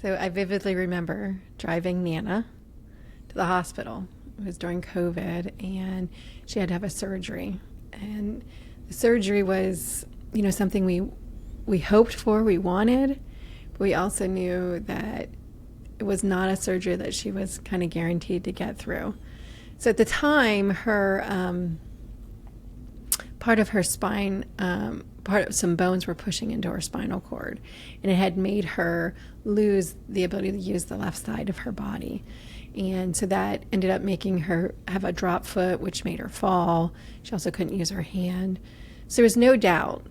So I vividly remember driving Nana to the hospital. It was during COVID, and she had to have a surgery. And the surgery was, something we hoped for, we wanted, but we also knew that it was not a surgery that she was kind of guaranteed to get through. So at the time, her part of her spine, part of some bones were pushing into her spinal cord, and it had made her lose the ability to use the left side of her body. And so that ended up making her have a drop foot, which made her fall. She also couldn't use her hand. So there was no doubt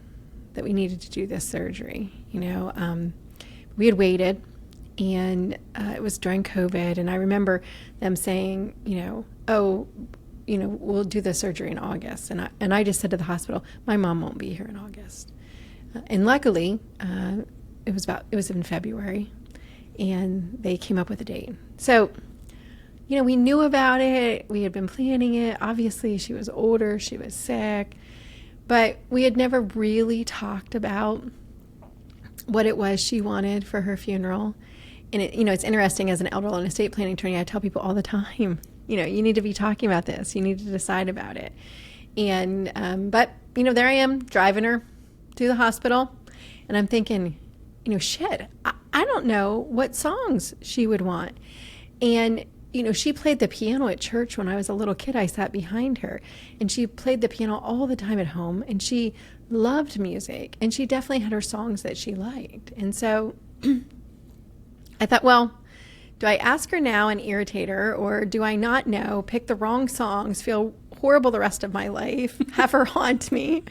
that we needed to do this surgery. We had waited, and it was during COVID. And I remember them saying, we'll do the surgery in August. And I just said to the hospital, my mom won't be here in August. And luckily, it was in February, and they came up with a date. So, we knew about it. We had been planning it. Obviously, she was older. She was sick. But we had never really talked about what it was she wanted for her funeral. And, it's interesting, as an elder law and estate planning attorney, I tell people all the time, you need to be talking about this. You need to decide about it. And, but, there I am driving her to the hospital, and I'm thinking, shit, I don't know what songs she would want. And, she played the piano at church when I was a little kid. I sat behind her, and she played the piano all the time at home, and she loved music, and she definitely had her songs that she liked. And so I thought, well, do I ask her now and irritate her, or do I not know, pick the wrong songs, feel horrible the rest of my life, have her haunt me?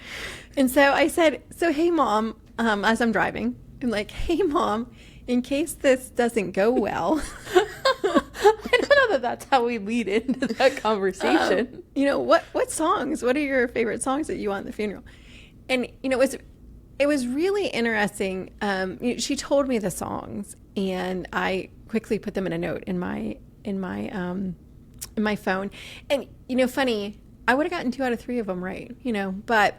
And so I said, hey, Mom, as I'm driving, I'm like, hey, Mom, in case this doesn't go well. I don't know that that's how we lead into that conversation. What songs? What are your favorite songs that you want at the funeral? And, it was really interesting. She told me the songs, and I quickly put them in a note in my phone. And, funny, I would have gotten 2 out of 3 of them right, but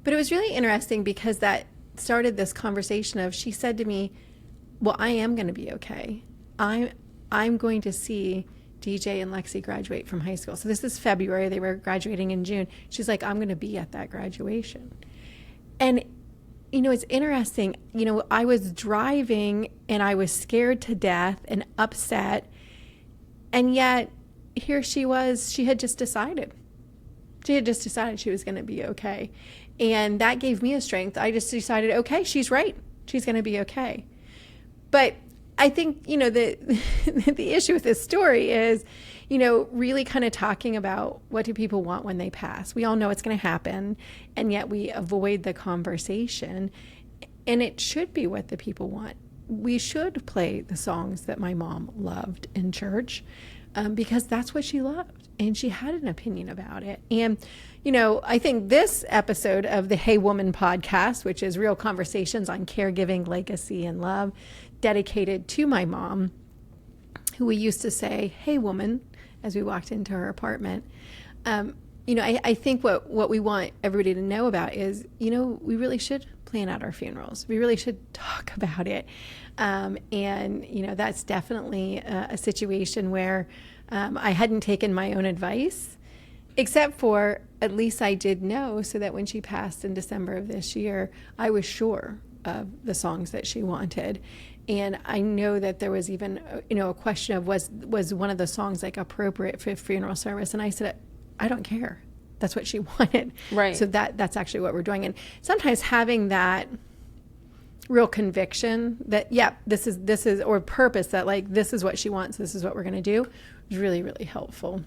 it was really interesting because that started this conversation of, she said to me, well, I am going to be okay. I'm going to see DJ and Lexi graduate from high school. So this is February. They were graduating in June. She's like, I'm going to be at that graduation. And, it's interesting. I was driving, and I was scared to death and upset. And yet here she was. She had just decided. She was going to be okay. And that gave me a strength. I just decided, okay, she's right. She's going to be okay. But I think, the issue with this story is, really kind of talking about, what do people want when they pass? We all know it's going to happen, and yet we avoid the conversation. And it should be what the people want. We should play the songs that my mom loved in church, because that's what she loved, and she had an opinion about it. And, I think this episode of the Hey Woman podcast, which is real conversations on caregiving, legacy, and love, dedicated to my mom, who we used to say, hey, woman, as we walked into her apartment. I think what we want everybody to know about is, we really should plan out our funerals. We really should talk about it. And, that's definitely a situation where I hadn't taken my own advice, except for, at least I did know, so that when she passed in December of this year, I was sure of the songs that she wanted. And I know that there was even, a question of was one of the songs like appropriate for funeral service? And I said, I don't care. That's what she wanted. Right. So that's actually what we're doing. And sometimes having that real conviction that, this is, or purpose that, like, this is what she wants, this is what we're going to do, is really, really helpful.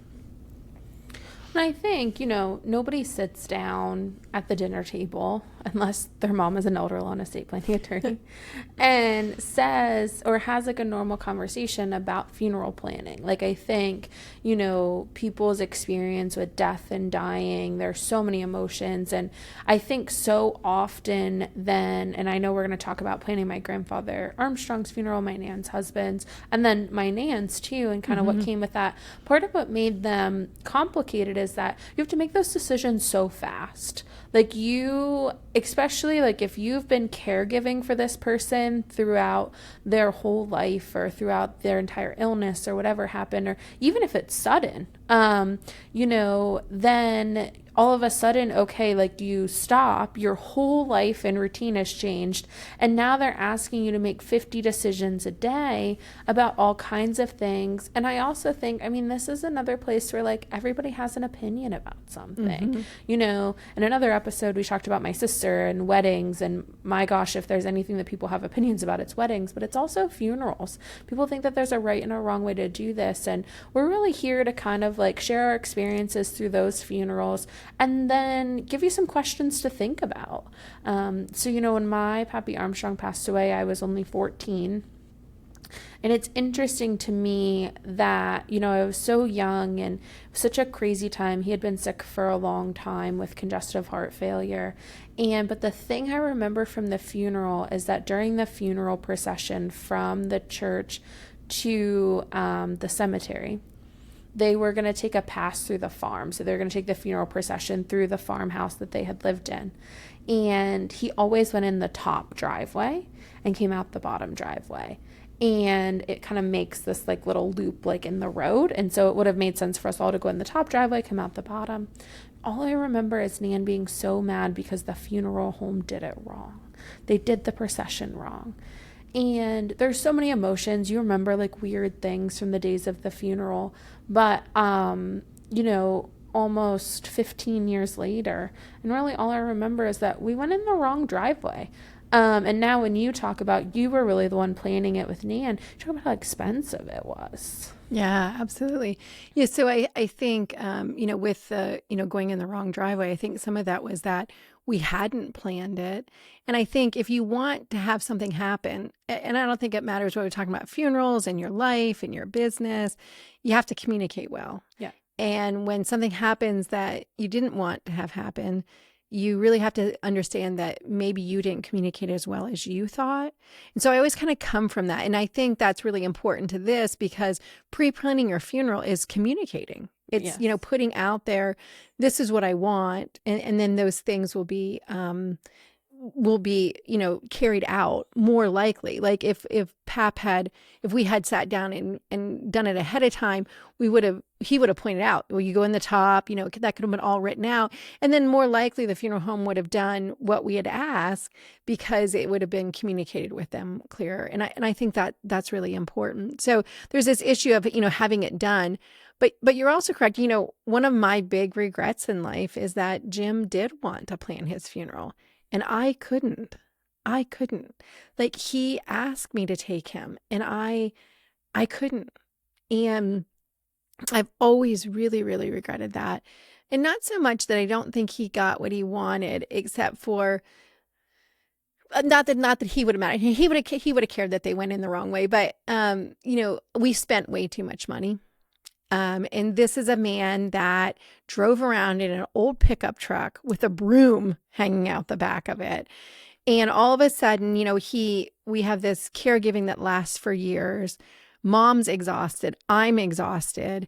And I think, nobody sits down at the dinner table, unless their mom is an elder law and estate planning attorney, and says or has like a normal conversation about funeral planning. Like, I think, people's experience with death and dying, there's so many emotions. And I think so often then, and I know we're going to talk about planning my grandfather Armstrong's funeral, my nan's husband's, and then my nan's too, and kind of what came with that. Part of what made them complicated is that you have to make those decisions so fast. Like you, especially like if you've been caregiving for this person throughout their whole life or throughout their entire illness or whatever happened, or even if it's sudden, then all of a sudden, okay, like you stop, your whole life and routine has changed. And now they're asking you to make 50 decisions a day about all kinds of things. And I also think, I mean, this is another place where like everybody has an opinion about something. In another episode, we talked about my sister and weddings. And my gosh, if there's anything that people have opinions about, it's weddings, but it's also funerals. People think that there's a right and a wrong way to do this. And we're really here to kind of like share our experiences through those funerals and then give you some questions to think about. When my Pappy Armstrong passed away, I was only 14. And it's interesting to me that, I was so young and such a crazy time. He had been sick for a long time with congestive heart failure. But the thing I remember from the funeral is that during the funeral procession from the church to the cemetery, they were going to take a pass through the farm. So they were going to take the funeral procession through the farmhouse that they had lived in. And he always went in the top driveway and came out the bottom driveway. And it kind of makes this like little loop like in the road. And so it would have made sense for us all to go in the top driveway, come out the bottom. All I remember is Nan being so mad because the funeral home did it wrong. They did the procession wrong. And there's so many emotions. You remember like weird things from the days of the funeral. But, almost 15 years later, and really all I remember is that we went in the wrong driveway. And now when you talk about, you were really the one planning it with Nan, talk about how expensive it was. Yeah, absolutely. Yeah. So I think, with the, going in the wrong driveway, I think some of that was that we hadn't planned it. And I think if you want to have something happen, and I don't think it matters what we're talking about, funerals and your life and your business, you have to communicate well. Yeah. And when something happens that you didn't want to have happen, you really have to understand that maybe you didn't communicate as well as you thought. And so I always kind of come from that. And I think that's really important to this because pre-planning your funeral is communicating. It's, Yes. Putting out there, this is what I want. And then those things will be, carried out more likely. Like if we had sat down and done it ahead of time, he would have pointed out, well, you go in the top, that could have been all written out. And then more likely the funeral home would have done what we had asked because it would have been communicated with them clearer. And I think that that's really important. So there's this issue of, having it done. But you're also correct. One of my big regrets in life is that Jim did want to plan his funeral. And I couldn't. Like he asked me to take him and I couldn't. And I've always really, really regretted that. And not so much that I don't think he got what he wanted, except for not that he would have mattered. He would have cared that they went in the wrong way. But we spent way too much money. And this is a man that drove around in an old pickup truck with a broom hanging out the back of it. And all of a sudden, we have this caregiving that lasts for years. Mom's exhausted. I'm exhausted.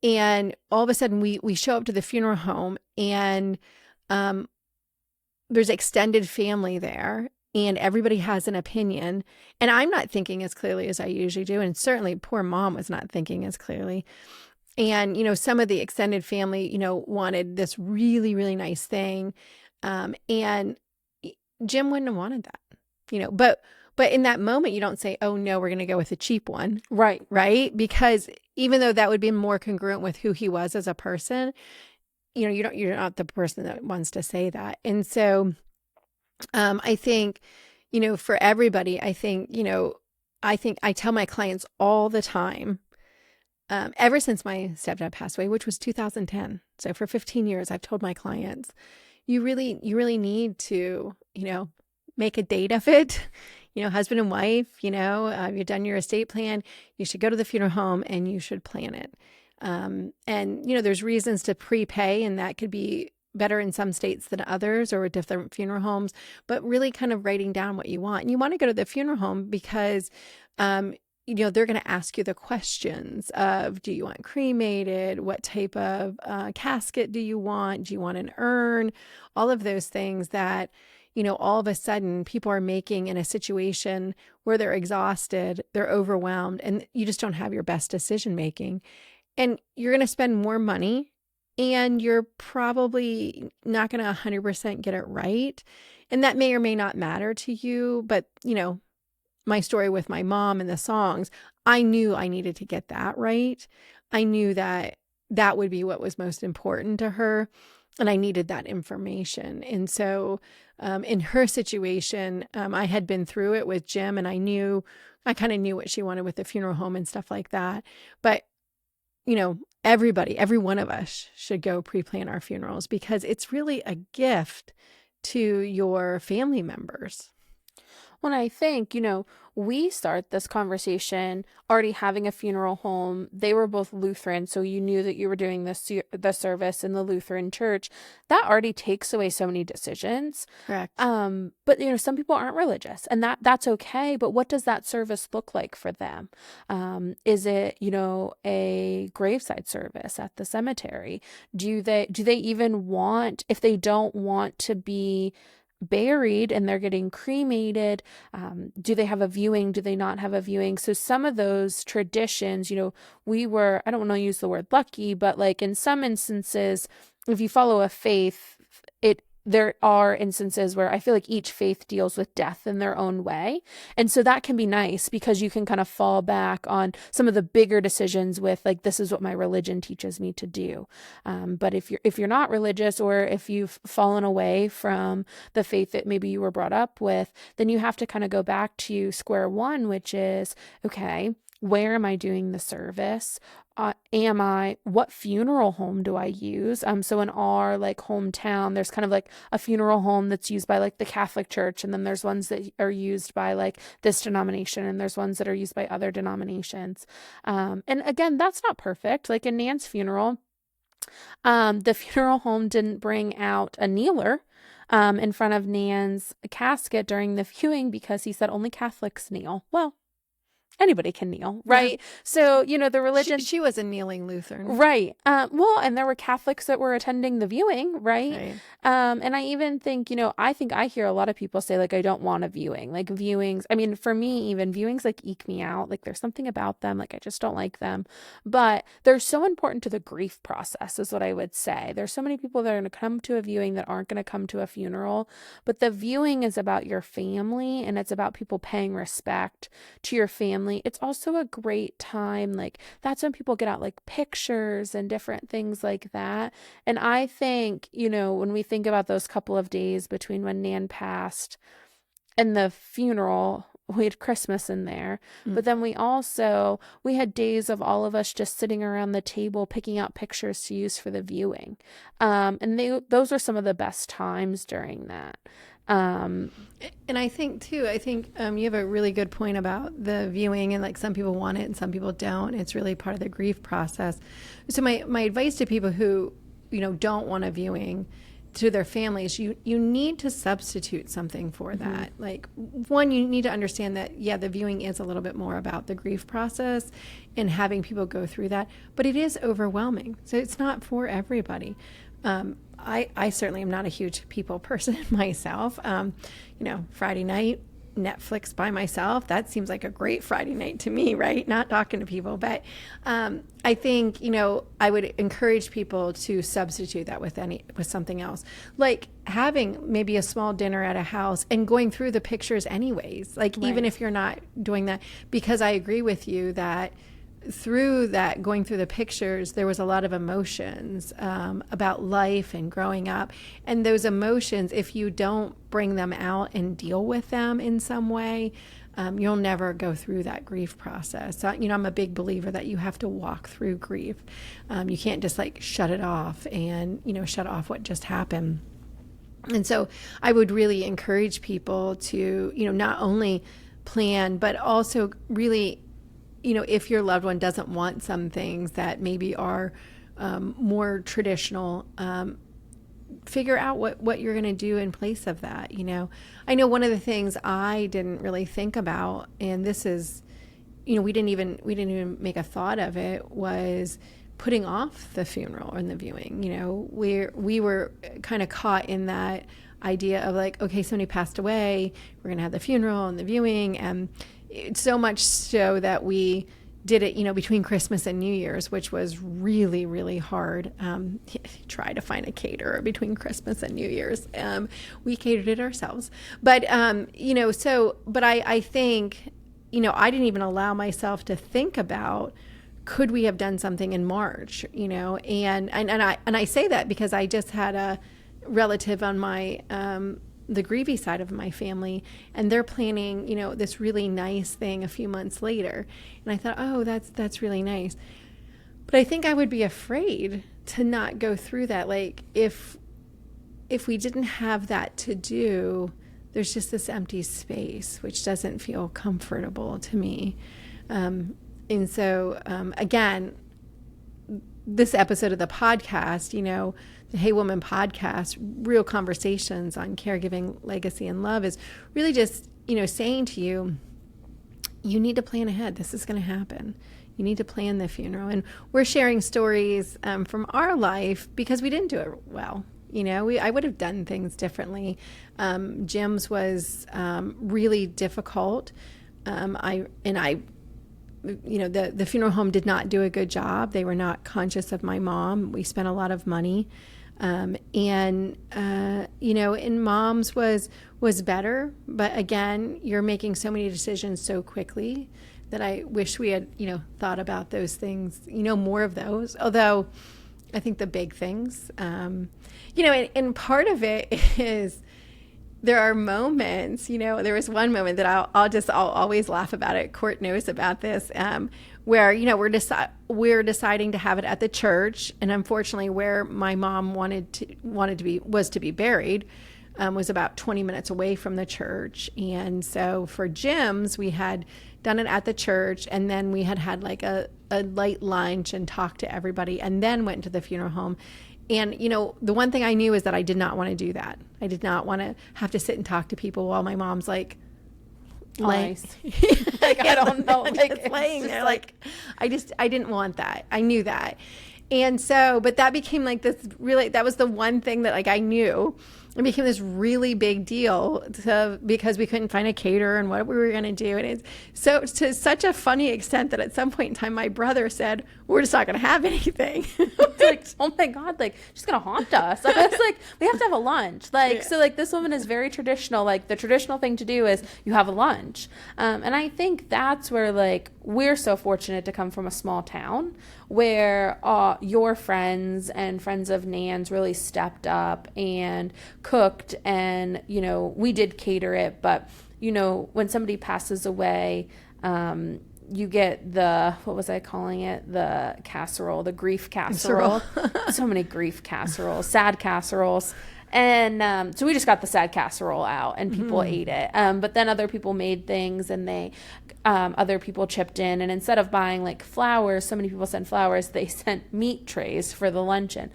And all of a sudden we show up to the funeral home and, there's extended family there and everybody has an opinion. And I'm not thinking as clearly as I usually do. And certainly poor Mom was not thinking as clearly. And, some of the extended family, wanted this really, really nice thing. And Jim wouldn't have wanted that, but in that moment, you don't say, oh no, we're going to go with the cheap one. Right. Right. Because even though that would be more congruent with who he was as a person, you're not the person that wants to say that. And so, I think, for everybody, I think I tell my clients all the time, ever since my stepdad passed away, which was 2010. So for 15 years, I've told my clients, you really need to, make a date of it, husband and wife, you've done your estate plan, you should go to the funeral home and you should plan it. And, there's reasons to prepay, and that could be better in some states than others or different funeral homes, but really kind of writing down what you want. And you want to go to the funeral home because, they're going to ask you the questions of, do you want cremated? What type of casket do you want? Do you want an urn? All of those things that, all of a sudden people are making in a situation where they're exhausted, they're overwhelmed, and you just don't have your best decision making. And you're going to spend more money, and you're probably not going to 100% get it right. And that may or may not matter to you, but, my story with my mom and the songs, I knew I needed to get that right. I knew that that would be what was most important to her, and I needed that information. And so in her situation, I had been through it with Jim, and I kind of knew what she wanted with the funeral home and stuff like that. But, every one of us should go pre-plan our funerals, because it's really a gift to your family members. When I think, we start this conversation already having a funeral home. They were both Lutheran, so you knew that you were doing the service in the Lutheran church. That already takes away so many decisions. Correct. But some people aren't religious, and that's okay. But what does that service look like for them? Is it, a graveside service at the cemetery? Do they even want, if they don't want to be buried and they're getting cremated, do they have a viewing? Do they not have a viewing? So some of those traditions, we were, I don't want to use the word lucky, but like in some instances, if you follow a faith, there are instances where I feel like each faith deals with death in their own way. And so that can be nice, because you can kind of fall back on some of the bigger decisions with, like, this is what my religion teaches me to do. But if you're not religious, or if you've fallen away from the faith that maybe you were brought up with, then you have to kind of go back to square one, which is, okay, where am I doing the service? What funeral home do I use? So in our hometown, there's kind of like a funeral home that's used by like the Catholic Church. And then there's ones that are used by like this denomination, and there's ones that are used by other denominations. And again, that's not perfect. Like in Nan's funeral, the funeral home didn't bring out a kneeler in front of Nan's casket during the viewing, because he said only Catholics kneel. Well, anybody can kneel, right? Yeah. So, the religion... She was a kneeling Lutheran. Right. Well, and there were Catholics that were attending the viewing, right? And I even think, I hear a lot of people say, like, I don't want a viewing. Like, viewings, I mean, for me, even viewings, like, eke me out. Like, there's something about them. Like, I just don't like them. But they're so important to the grief process, is what I would say. There's so many people that are going to come to a viewing that aren't going to come to a funeral. But the viewing is about your family, and it's about people paying respect to your family. It's also a great time. Like, that's when people get out like pictures and different things like that. And I think, when we think about those couple of days between when Nan passed and the funeral, we had Christmas in there, but then we had days of all of us just sitting around the table picking out pictures to use for the viewing. And those are some of the best times during that. And I think too, you have a really good point about the viewing, and like some people want it and some people don't. It's really part of the grief process. So my advice to people who, don't want a viewing, to their families, you need to substitute something for that. Like, one, you need to understand that, yeah, the viewing is a little bit more about the grief process and having people go through that, but it is overwhelming. So it's not for everybody. I certainly am not a huge people person myself. Friday night, Netflix by myself, that seems like a great Friday night to me, right? Not talking to people. But I think, I would encourage people to substitute that with something else. Like having maybe a small dinner at a house and going through the pictures anyways. Like, right. Even if you're not doing that, because I agree with you that through that, going through the pictures, there was a lot of emotions about life and growing up. And those emotions, if you don't bring them out and deal with them in some way, you'll never go through that grief process. So, I'm a big believer that you have to walk through grief. You can't just like shut it off and, shut off what just happened. And so I would really encourage people to, not only plan, but also really, if your loved one doesn't want some things that maybe are more traditional, figure out what you're going to do in place of that. I know one of the things I didn't really think about, and this is, we didn't even make a thought of it, was putting off the funeral and the viewing. We were kind of caught in that idea of like, okay, somebody passed away, we're going to have the funeral and the viewing. And it's so much so that we did it, between Christmas and New Year's, which was really, really hard. Try to find a caterer between Christmas and New Year's. We catered it ourselves. But, but I think, I didn't even allow myself to think about, could we have done something in March, and I say that because I just had a relative on my, the Greavy side of my family, and they're planning, this really nice thing a few months later. And I thought, oh, that's really nice. But I think I would be afraid to not go through that. Like if we didn't have that to do, there's just this empty space, which doesn't feel comfortable to me. And so, again, this episode of the podcast, the Hey Woman podcast, Real Conversations on Caregiving, Legacy, and Love, is really just, saying to you, you need to plan ahead. This is going to happen. You need to plan the funeral. And we're sharing stories from our life because we didn't do it well. I would have done things differently. Jim's was really difficult. The funeral home did not do a good job. They were not conscious of my mom. We spent a lot of money. And Mom's was better. But again, you're making so many decisions so quickly that I wish we had, thought about those things, more of those. Although I think the big things, and part of it is, there are moments, there was one moment that I'll always laugh about it. Court knows about this, where, we're deciding to have it at the church. And unfortunately, where my mom was to be buried, was about 20 minutes away from the church. And so for Jim's, we had done it at the church, and then we had like a light lunch and talked to everybody, and then went to the funeral home. And, the one thing I knew is that I did not want to do that. I did not want to have to sit and talk to people while my mom's like, nice. Like, I don't know. Like, just laying there. Like, I didn't want that. I knew that. And so, but that became like this really, that was the one thing that like I knew. It became this really big deal because we couldn't find a caterer and what we were going to do. And it's so to such a funny extent that at some point in time, my brother said, we're just not going to have anything. Like, oh my God, like, she's going to haunt us. I was like, we have to have a lunch. Like, yeah. So like this woman is very traditional. Like the traditional thing to do is you have a lunch. And I think that's where like, we're so fortunate to come from a small town where your friends and friends of Nan's really stepped up and cooked, and we did cater it, but when somebody passes away, you get what was I calling it, the casserole, the grief casserole. So many grief casseroles, sad casseroles. And so we just got the sad casserole out, and people ate it. But then other people made things, and other people chipped in. And instead of buying like flowers, so many people sent flowers, they sent meat trays for the luncheon,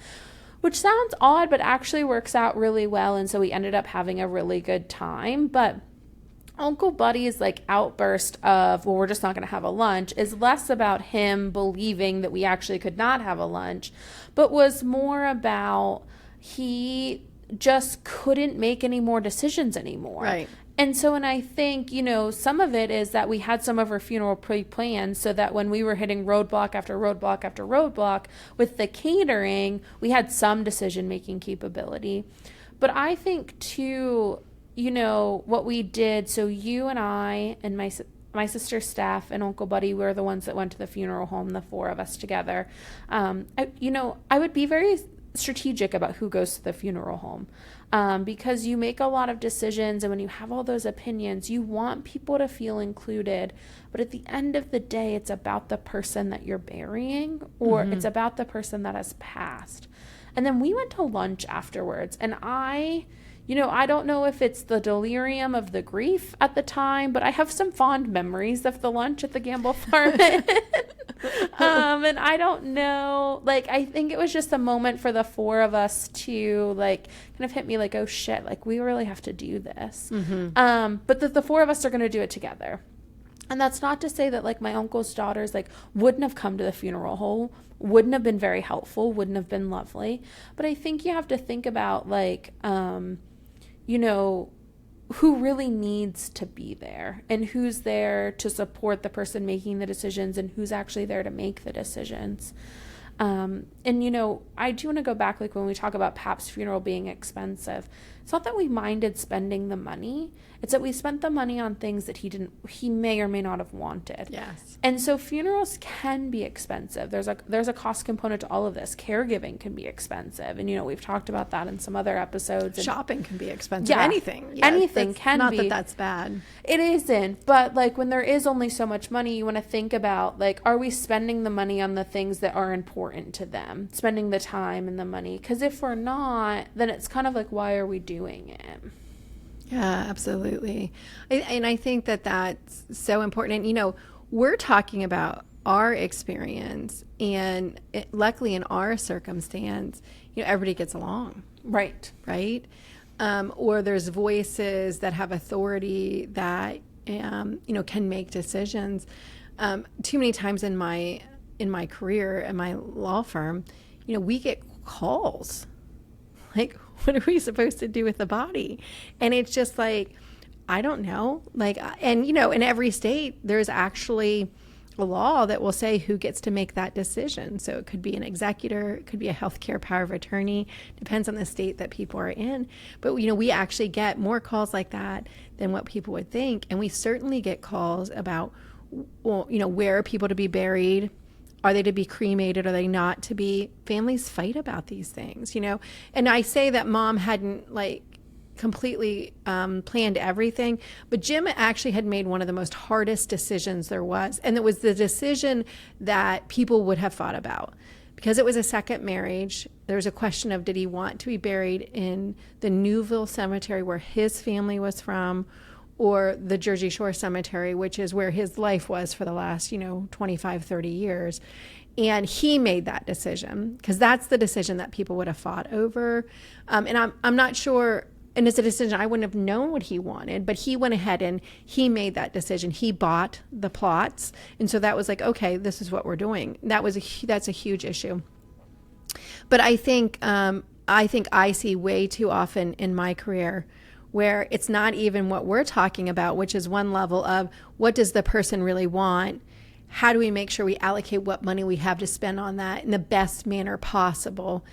which sounds odd, but actually works out really well. And so we ended up having a really good time. But Uncle Buddy's like outburst of, well, we're just not going to have a lunch, is less about him believing that we actually could not have a lunch, but was more about he just couldn't make any more decisions anymore. Right. And so, and I think, some of it is that we had some of our funeral pre-planned so that when we were hitting roadblock after roadblock after roadblock with the catering, we had some decision-making capability. But I think too, what we did, so you and I and my sister Steph and Uncle Buddy were the ones that went to the funeral home, the four of us together. I would be very strategic about who goes to the funeral home, because you make a lot of decisions, and when you have all those opinions, you want people to feel included, but at the end of the day, it's about the person that you're burying, or it's about the person that has passed. And then we went to lunch afterwards, and I don't know if it's the delirium of the grief at the time, but I have some fond memories of the lunch at the Gamble Farm. And I don't know, like, I think it was just a moment for the four of us to, like, kind of hit me like, oh shit, like, we really have to do this. But the four of us are going to do it together. And that's not to say that like my uncle's daughters like wouldn't have come to the funeral home, wouldn't have been very helpful, wouldn't have been lovely. But I think you have to think about like, you know, who really needs to be there and who's there to support the person making the decisions and who's actually there to make the decisions. And, you know, I do want to go back, like when we talk about Pap's funeral being expensive, it's not that we minded spending the money. It's that we spent the money on things that he may or may not have wanted. Yes. And so funerals can be expensive. There's a cost component to all of this. Caregiving can be expensive. And, you know, we've talked about that in some other episodes. And shopping can be expensive. Yeah, anything can be. Not that that's bad. It isn't. But like when there is only so much money, you want to think about like, are we spending the money on the things that are important to them? Spending the time and the money. Because if we're not, then it's kind of like, why are we doing it? Yeah, absolutely. And I think that that's so important. And, you know, we're talking about our experience, and luckily in our circumstance, you know, everybody gets along. Right. Right. Or there's voices that have authority that, you know, can make decisions. Too many times in my career at my law firm, you know, we get calls like, what are we supposed to do with the body? And it's just like, I don't know. Like, and you know, in every state, there's actually a law that will say who gets to make that decision. So it could be an executor, it could be a healthcare power of attorney, depends on the state that people are in. But, you know, we actually get more calls like that than what people would think. And we certainly get calls about, well, you know, where are people to be buried? Are they to be cremated? Are they not to be? Families fight about these things, you know? And I say that Mom hadn't like completely planned everything, but Jim actually had made one of the most hardest decisions there was. And it was the decision that people would have fought about. Because it was a second marriage, there was a question of, did he want to be buried in the Newville Cemetery where his family was from, or the Jersey Shore Cemetery, which is where his life was for the last, you know, 25, 30 years. And he made that decision because that's the decision that people would have fought over. And I'm not sure, and it's a decision I wouldn't have known what he wanted, but he went ahead and he made that decision. He bought the plots. And so that was like, okay, this is what we're doing. That's a huge issue. But I think I see way too often in my career where it's not even what we're talking about, which is one level of what does the person really want? How do we make sure we allocate what money we have to spend on that in the best manner possible?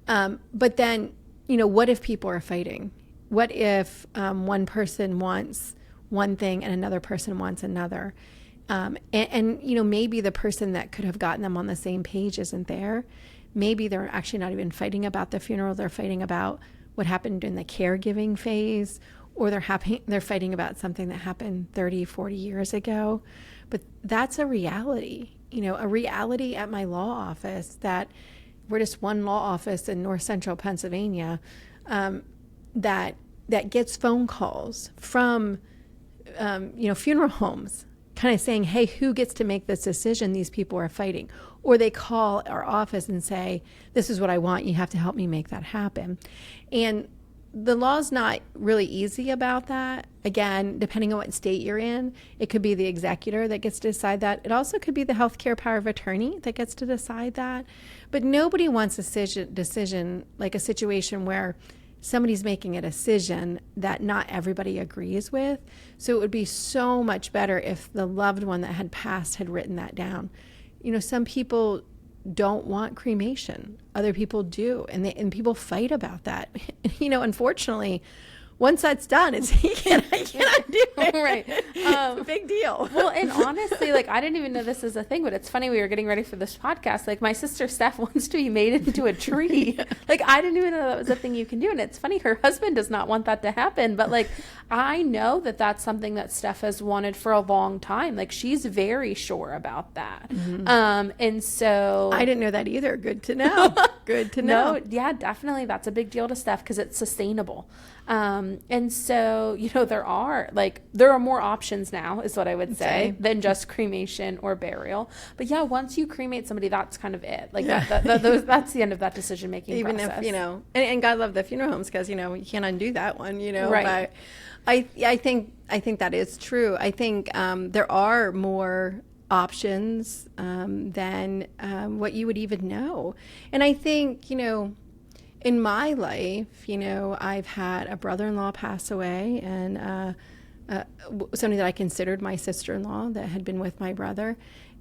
But then, you know, what if people are fighting? What if one person wants one thing and another person wants another? And, you know, maybe the person that could have gotten them on the same page isn't there. Maybe they're actually not even fighting about the funeral. They're fighting about what happened in the caregiving phase, or they're fighting about something that happened 30, 40 years ago. But that's a reality, you know, a reality at my law office, that we're just one law office in North Central Pennsylvania that gets phone calls from, you know, funeral homes kind of saying, hey, who gets to make this decision? These people are fighting. Or they call our office and say, this is what I want. You have to help me make that happen. And the law's not really easy about that. Again, depending on what state you're in, it could be the executor that gets to decide that. It also could be the healthcare power of attorney that gets to decide that. But nobody wants a decision like a situation where somebody's making a decision that not everybody agrees with. So it would be so much better if the loved one that had passed had written that down. You know, some people don't want cremation. Other people do. And people fight about that. You know, unfortunately, once that's done, you cannot do it. Right. It's a big deal. Well, and honestly, like, I didn't even know this is a thing, but it's funny, we were getting ready for this podcast. Like, my sister Steph wants to be made into a tree. Like, I didn't even know that was a thing you can do. And it's funny, her husband does not want that to happen. But, like, I know that that's something that Steph has wanted for a long time. Like, she's very sure about that. Mm-hmm. And so... I didn't know that either. Good to know. Good to know. No, yeah, definitely. That's a big deal to Steph because it's sustainable. And so, there are more options now, is what I would say, than just cremation or burial. But yeah, once you cremate somebody, that's kind of it. Like that's the end of that decision-making Even process. if, and God love the funeral homes because, you can't undo that one, Right. But I think that is true. I think there are more options than what you would even know. And I think, in my life, I've had a brother-in-law pass away and somebody that I considered my sister-in-law that had been with my brother.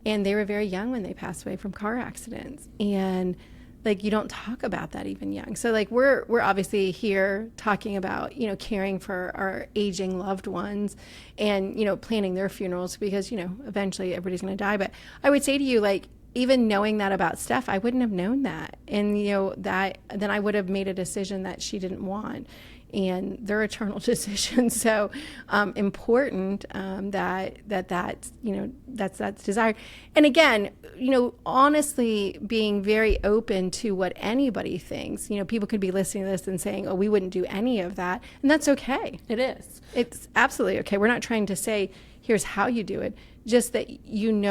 And they were very young when they passed away from car accidents. And you don't talk about that even young. So we're obviously here talking about, caring for our aging loved ones and, planning their funerals because, eventually everybody's going to die. But I would say to you, even knowing that about Steph, I wouldn't have known that. And, that then I would have made a decision that she didn't want. And they're eternal decisions. So important that's desired. And again, honestly being very open to what anybody thinks. People could be listening to this and saying, oh, we wouldn't do any of that. And that's okay. It is. It's absolutely okay. We're not trying to say, here's how you do it. Just that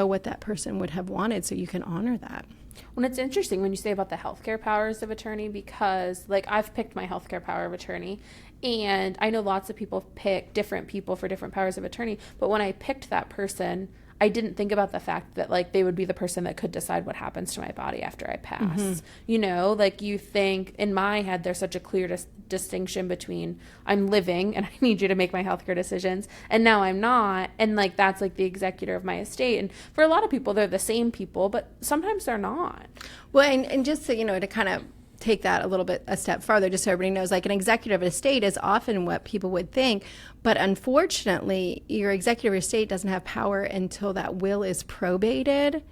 what that person would have wanted so you can honor that. Well, it's interesting when you say about the healthcare powers of attorney because, I've picked my healthcare power of attorney, and I know lots of people pick different people for different powers of attorney, but when I picked that person, I didn't think about the fact that, they would be the person that could decide what happens to my body after I pass. Mm-hmm. You think, in my head, there's such a clear distinction between I'm living and I need you to make my healthcare decisions, and now I'm not, and, that's, the executor of my estate. And for a lot of people, they're the same people, but sometimes they're not. Well, and just so, to kind of take that a step farther, just so everybody knows, an executive estate is often what people would think, but unfortunately, your executive estate doesn't have power until that will is probated,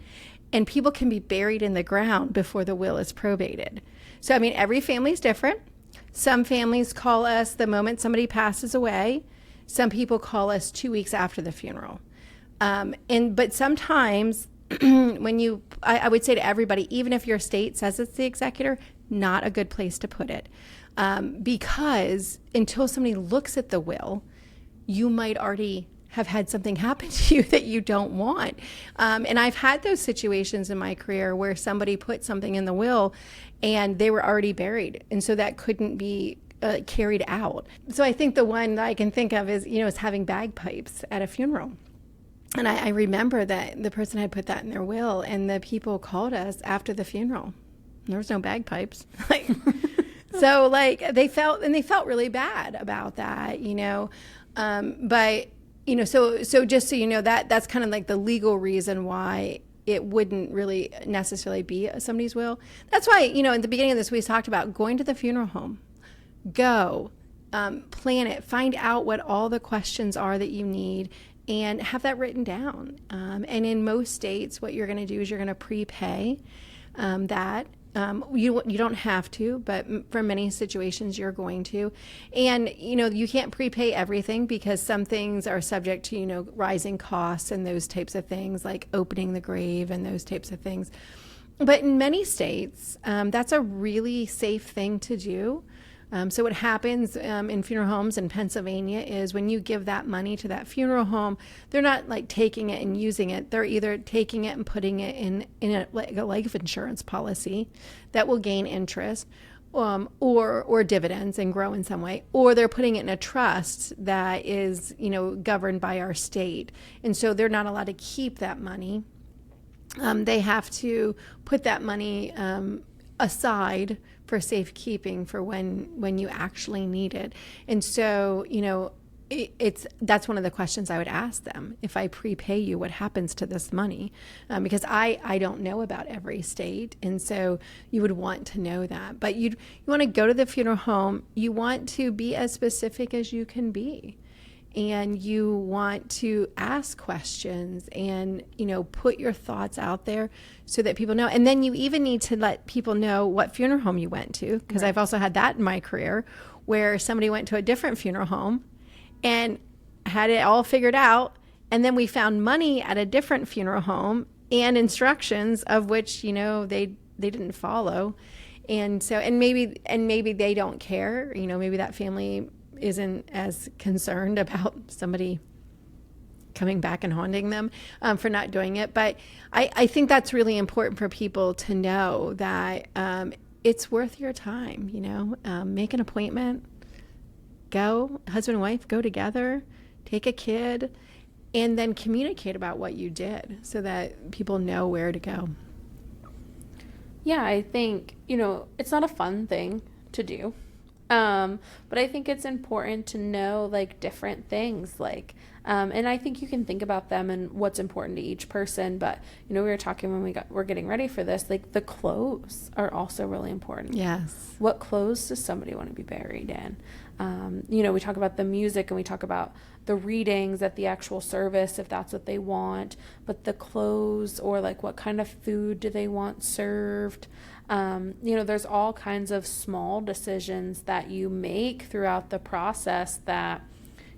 and people can be buried in the ground before the will is probated. So, every family is different. Some families call us the moment somebody passes away. Some people call us 2 weeks after the funeral. But sometimes I would say to everybody, even if your estate says it's the executor, not a good place to put it. Because until somebody looks at the will, you might already have had something happen to you that you don't want. And I've had those situations in my career where somebody put something in the will and they were already buried. And so that couldn't be carried out. So I think the one that I can think of is having bagpipes at a funeral. And I remember that the person had put that in their will, and the people called us after the funeral. There was no bagpipes. So they felt really bad about that, but so just so you know, that's kind of the legal reason why it wouldn't really necessarily be somebody's will. That's why, in the beginning of this, we talked about going to the funeral home. Go, plan it, find out what all the questions are that you need, and have that written down. And in most states, what you're going to do is you're going to prepay that. You don't have to, but for many situations you're going to. And, you can't prepay everything because some things are subject to, rising costs and those types of things, like opening the grave and those types of things. But in many states, that's a really safe thing to do. So what happens in funeral homes in Pennsylvania is when you give that money to that funeral home, they're not taking it and using it. They're either taking it and putting it in a life insurance policy that will gain interest, or dividends and grow in some way, or they're putting it in a trust that is governed by our state, and so they're not allowed to keep that money. They have to put that money aside for safekeeping for when you actually need it. And so, that's one of the questions I would ask them. If I prepay you, what happens to this money? Because I don't know about every state. And so you would want to know that. But you want to go to the funeral home. You want to be as specific as you can be. And you want to ask questions and, put your thoughts out there so that people know. And then you even need to let people know what funeral home you went to, because I've also had that in my career where somebody went to a different funeral home and had it all figured out. And then we found money at a different funeral home and instructions of which, they didn't follow. And so, and maybe they don't care, maybe that family isn't as concerned about somebody coming back and haunting them for not doing it. But I think that's really important for people to know that it's worth your time, make an appointment, go, husband and wife, go together, take a kid, and then communicate about what you did so that people know where to go. Yeah, I think, it's not a fun thing to do. But I think it's important to know like different things, like, and I think you can think about them and what's important to each person. But, we were talking when we're getting ready for this, like the clothes are also really important. Yes. What clothes does somebody want to be buried in? We talk about the music and we talk about the readings at the actual service, if that's what they want, but the clothes, or like what kind of food do they want served? There's all kinds of small decisions that you make throughout the process that,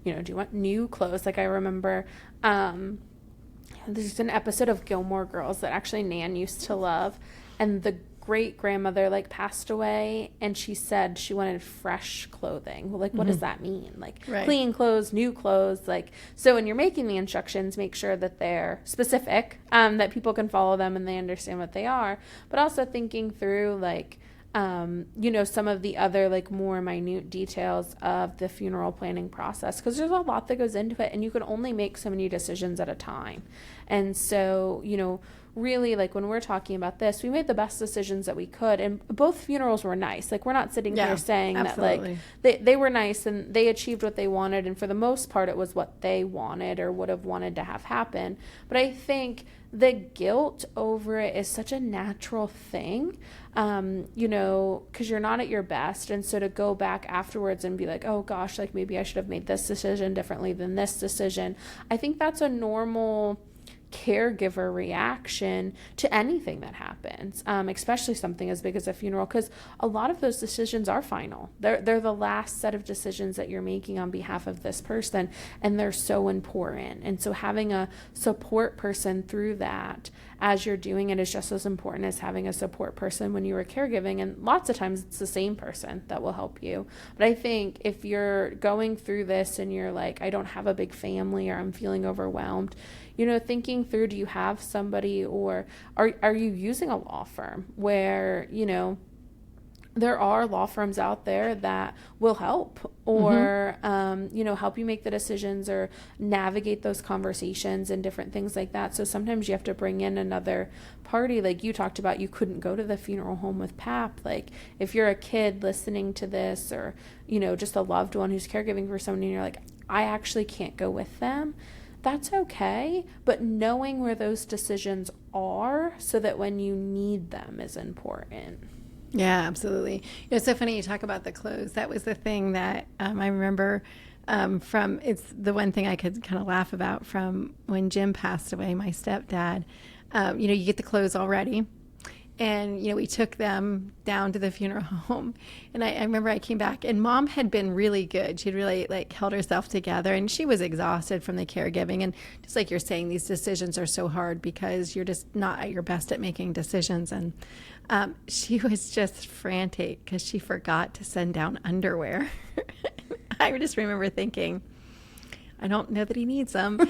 do you want new clothes? Like I remember, there's an episode of Gilmore Girls that actually Nan used to love, and the great grandmother like passed away, and she said she wanted fresh clothing. Well, like, what does that mean? Like clean clothes, new clothes. Like, so when you're making the instructions, make sure that they're specific, that people can follow them and they understand what they are, but also thinking through like, some of the other like more minute details of the funeral planning process, because there's a lot that goes into it and you can only make so many decisions at a time. And so, really, like when we're talking about this, we made the best decisions that we could, and both funerals were nice. Like, we're not sitting here saying absolutely. That like they were nice and they achieved what they wanted, and for the most part it was what they wanted or would have wanted to have happen. But I think the guilt over it is such a natural thing, because you're not at your best. And so to go back afterwards and be like, oh gosh, like maybe I should have made this decision differently than this decision, I think that's a normal caregiver reaction to anything that happens, especially something as big as a funeral, because a lot of those decisions are final. They're the last set of decisions that you're making on behalf of this person, and they're so important. And so having a support person through that as you're doing it is just as important as having a support person when you were caregiving. And lots of times it's the same person that will help you. But I think if you're going through this and you're like, I don't have a big family, or I'm feeling overwhelmed, thinking through, do you have somebody, or are you using a law firm where, there are law firms out there that will help, or, help you make the decisions or navigate those conversations and different things like that. So sometimes you have to bring in another party. Like you talked about, you couldn't go to the funeral home with Pap. Like if you're a kid listening to this, or, just a loved one who's caregiving for someone, and you're like, I actually can't go with them, that's okay. But knowing where those decisions are so that when you need them is important. Yeah, absolutely. It's so funny you talk about the clothes. That was the thing that I remember it's the one thing I could kind of laugh about from when Jim passed away, my stepdad. You get the clothes already. And, we took them down to the funeral home. And I remember I came back, and Mom had been really good. She'd really held herself together, and she was exhausted from the caregiving. And just like you're saying, these decisions are so hard because you're just not at your best at making decisions. And she was just frantic because she forgot to send down underwear. I just remember thinking, I don't know that he needs them.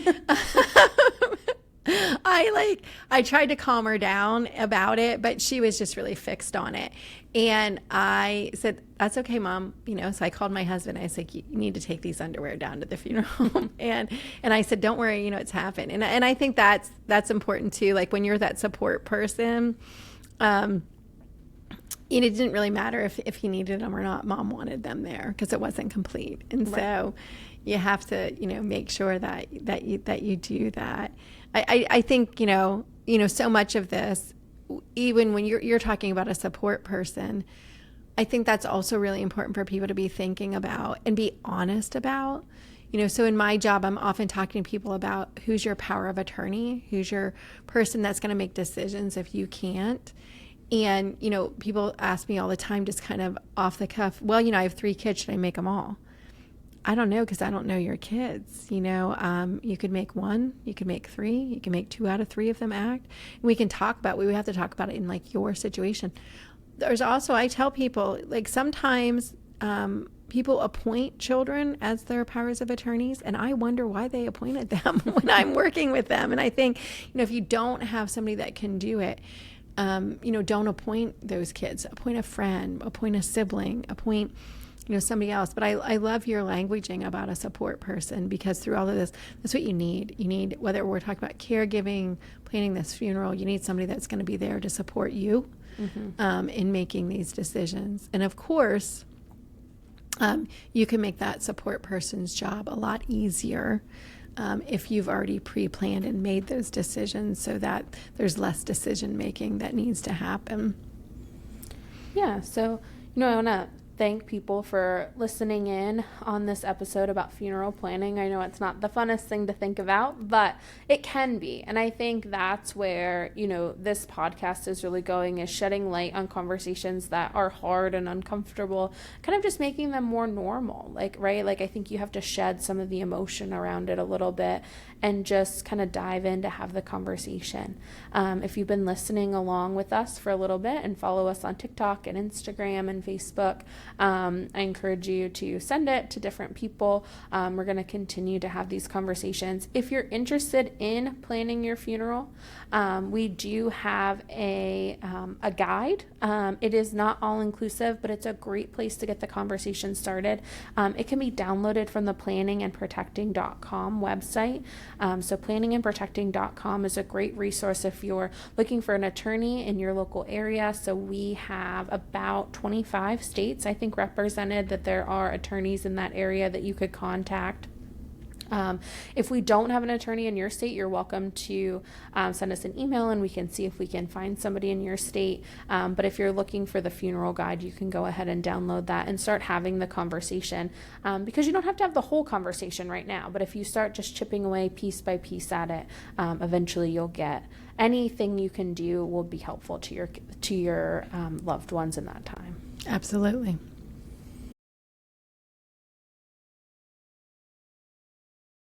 I tried to calm her down about it, but she was just really fixed on it. And I said, that's okay, Mom. So I called my husband. I said, you need to take these underwear down to the funeral home. and I said, don't worry, it's happened. And I think that's important too. Like when you're that support person, it didn't really matter if he needed them or not. Mom wanted them there because it wasn't complete. And right. So you have to, make sure that you do that. I think, so much of this, even when you're talking about a support person, I think that's also really important for people to be thinking about and be honest about. So in my job, I'm often talking to people about who's your power of attorney, who's your person that's going to make decisions if you can't. And, people ask me all the time, just kind of off the cuff, well, I have 3 kids. Should I make them all? I don't know, because I don't know your kids. You could make 1, you could make 3, you can make 2 out of 3 of them act. And we can talk about, we have to talk about it in your situation. There's also, I tell people, sometimes people appoint children as their powers of attorneys, and I wonder why they appointed them when I'm working with them. And I think, if you don't have somebody that can do it, don't appoint those kids. Appoint a friend, appoint a sibling, appoint, somebody else. But I love your languaging about a support person, because through all of this, that's what you need. You need, whether we're talking about caregiving, planning this funeral, you need somebody that's going to be there to support you in making these decisions. And of course, you can make that support person's job a lot easier if you've already pre-planned and made those decisions, so that there's less decision making that needs to happen. Yeah, so, I want to thank people for listening in on this episode about funeral planning. I know it's not the funnest thing to think about, but it can be. And I think that's where, this podcast is really going, is shedding light on conversations that are hard and uncomfortable, kind of just making them more normal. Right? I think you have to shed some of the emotion around it a little bit and just kind of dive in to have the conversation. If you've been listening along with us for a little bit and follow us on TikTok and Instagram and Facebook, I encourage you to send it to different people. We're going to continue to have these conversations. If you're interested in planning your funeral, we do have a guide. It is not all inclusive, but it's a great place to get the conversation started. It can be downloaded from the planningandprotecting.com website. So planningandprotecting.com is a great resource if you're looking for an attorney in your local area. So we have about 25 states, I think, represented, that there are attorneys in that area that you could contact. If we don't have an attorney in your state, you're welcome to send us an email and we can see if we can find somebody in your state. But if you're looking for the funeral guide, you can go ahead and download that and start having the conversation, because you don't have to have the whole conversation right now. But if you start just chipping away piece by piece at it, eventually you'll get anything you can do will be helpful to your loved ones in that time. Absolutely.